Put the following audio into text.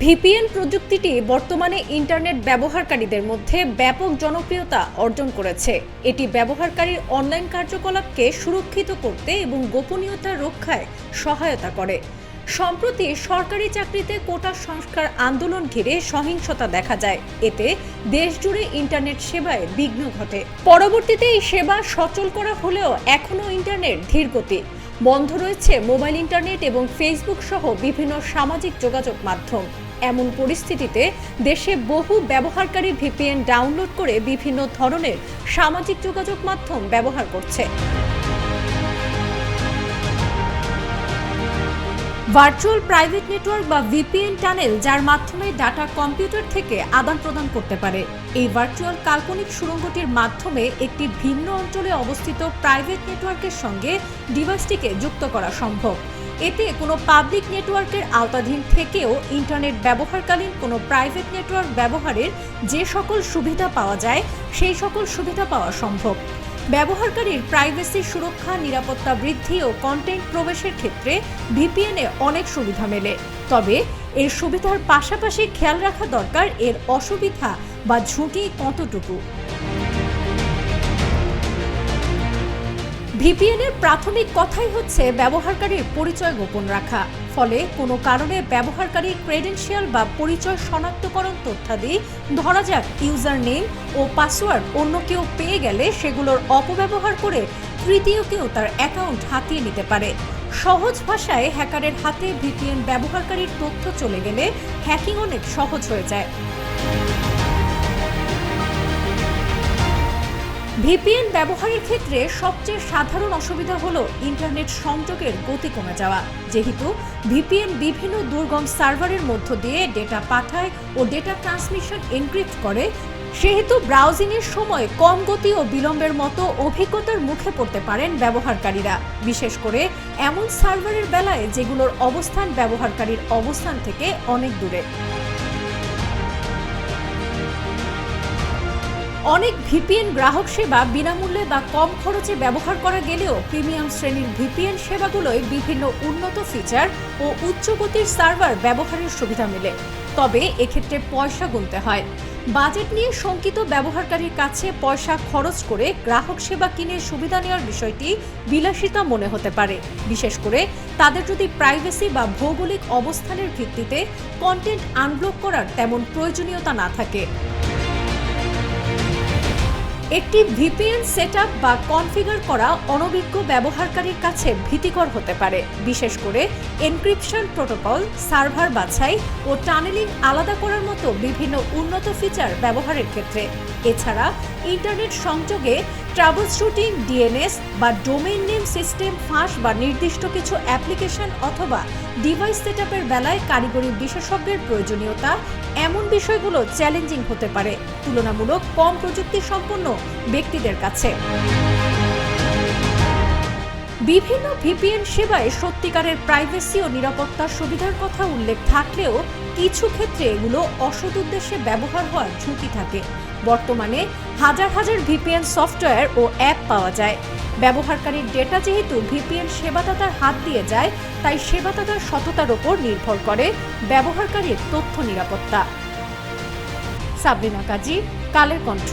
VPN প্রযুক্তিটি বর্তমানে internet ব্যবহারকারীদের মধ্যে ব্যাপক জনপ্রিয়তা অর্জন করেছে। এটি ব্যবহারকারীর অনলাইন কার্যকলাপকে সুরক্ষিত করতে এবং গোপনীয়তা রক্ষায় সহায়তা করে। সম্প্রতি সরকারি চাকরিতে কোটা সংস্কার আন্দোলন ঘিরে সহিংসতা দেখা যায়। এতে দেশজুড়ে ইন্টারনেট সেবায় বিঘ্ন ঘটে। পরবর্তীতে এই সেবা সচল করা হলেও এখনও ইন্টারনেট ধীরগতি। বন্ধ রয়েছে মোবাইল ইন্টারনেট এবং ফেসবুক সহ বিভিন্ন সামাজিক যোগাযোগ মাধ্যম। এমন পরিস্থিতিতে দেশে বহু ব্যবহারকারী ভিপিএন ডাউনলোড করে বিভিন্ন ধরনের সামাজিক যোগাযোগ মাধ্যম ব্যবহার করছে। ভার্চুয়াল প্রাইভেট নেটওয়ার্ক বা ভিপিএন টানেল, যার মাধ্যমে ডাটা কম্পিউটার থেকে আদান প্রদান করতে পারে। এই ভার্চুয়াল কাল্পনিক সুড়ঙ্গটির মাধ্যমে একটি ভিন্ন অঞ্চলে অবস্থিত প্রাইভেট নেটওয়ার্কের সঙ্গে ডিভাইসটিকে যুক্ত করা সম্ভব। এতে কোনো পাবলিক নেটওয়ার্কের আওতাধীন থেকেও ইন্টারনেট ব্যবহারকালীন কোনো প্রাইভেট নেটওয়ার্ক ব্যবহারের যে সকল সুবিধা পাওয়া যায় সেই সকল সুবিধা পাওয়া সম্ভব। ব্যবহারকারীর প্রাইভেসি সুরক্ষা, নিরাপত্তা বৃদ্ধি ও কন্টেন্ট প্রবেশের ক্ষেত্রে ভিপিএনে অনেক সুবিধা মেলে। তবে এর সুবিধার পাশাপাশি খেয়াল রাখা দরকার এর অসুবিধা বা ঝুঁকি কতটুকু। ভিপিএনের প্রাথমিক কথাই হচ্ছে ব্যবহারকারীর পরিচয় গোপন রাখা। ফলে কোনো কারণে ব্যবহারকারীর ক্রেডেনশিয়াল বা পরিচয় শনাক্তকরণ তথ্যাদি, ধরা যাক ইউজার নেম ও পাসওয়ার্ড, অন্য কেউ পেয়ে গেলে সেগুলোর অপব্যবহার করে তৃতীয় কেউ তার অ্যাকাউন্ট হাতিয়ে নিতে পারে। সহজ ভাষায়, হ্যাকারের হাতে ভিপিএন ব্যবহারকারীর তথ্য চলে গেলে হ্যাকিং অনেক সহজ হয়ে যায়। ভিপিএন ব্যবহারের ক্ষেত্রে সবচেয়ে সাধারণ অসুবিধা হলো ইন্টারনেট সংযোগের গতি কমে যাওয়া। যেহেতু ভিপিএন বিভিন্ন দুর্গম সার্ভারের মধ্য দিয়ে ডেটা পাঠায় ও ডেটা ট্রান্সমিশন এনক্রিপ্ট করে, সেহেতু ব্রাউজিংয়ের সময় কম গতি ও বিলম্বের মতো অভিজ্ঞতার মুখে পড়তে পারেন ব্যবহারকারীরা, বিশেষ করে এমন সার্ভারের বেলায় যেগুলোর অবস্থান ব্যবহারকারীর অবস্থান থেকে অনেক দূরে। অনেক ভিপিএন গ্রাহক সেবা বিনামূল্যে বা কম খরচে ব্যবহার করা গেলেও প্রিমিয়াম শ্রেণীর ভিপিএন সেবাগুলোয় বিভিন্ন উন্নত ফিচার ও উচ্চ গতির সার্ভার ব্যবহারের সুবিধা মেলে। তবে এক্ষেত্রে পয়সা গুনতে হয়। বাজেট নিয়ে শঙ্কিত ব্যবহারকারীর কাছে পয়সা খরচ করে গ্রাহক সেবা কিনে সুবিধা নেওয়ার বিষয়টি বিলাসিতা মনে হতে পারে, বিশেষ করে তাদের যদি প্রাইভেসি বা ভৌগোলিক অবস্থানের ভিত্তিতে কন্টেন্ট আনব্লক করার তেমন প্রয়োজনীয়তা না থাকে। একটি ভিপিএন সেটআপ বা কনফিগার করা অনভিজ্ঞ ব্যবহারকারীর কাছে ভীতিকর হতে পারে, বিশেষ করে এনক্রিপশন প্রোটোকল, সার্ভার বাছাই ও টানেলিং আলাদা করার মতো বিভিন্ন উন্নত ফিচার ব্যবহারের ক্ষেত্রে। এছাড়া ইন্টারনেট সংযোগে ট্রাবল শুটিং, ডিএনএস বা ডোমেইন নেম সিস্টেম ফাঁস বা নির্দিষ্ট কিছু অ্যাপ্লিকেশন অথবা ডিভাইস সেটআপের বেলায় কারিগরি বিশেষজ্ঞের প্রয়োজনীয়তা, এমন বিষয়গুলো চ্যালেঞ্জিং হতে পারে তুলনামূলক কম প্রযুক্তি সম্পন্ন ব্যক্তিদের কাছে। বিভিন্ন ভিপিএন সেবায় সত্যিকারের প্রাইভেসি ও নিরাপত্তার সুবিধার কথা উল্লেখ থাকলেও কিছু ক্ষেত্রে এগুলো অসৎ উদ্দেশ্যে ব্যবহার হওয়ার ঝুঁকি থাকে। বর্তমানে হাজার হাজার ভিপিএন সফটওয়্যার ও অ্যাপ পাওয়া যায়। ব্যবহারকারীর ডেটা যেহেতু ভিপিএন সেবাদাতার হাত দিয়ে যায়, তাই সেবাদাতার সততার উপর নির্ভর করে ব্যবহারকারীর তথ্য নিরাপত্তা। সাবরিনা কাজী, কালের কণ্ঠ।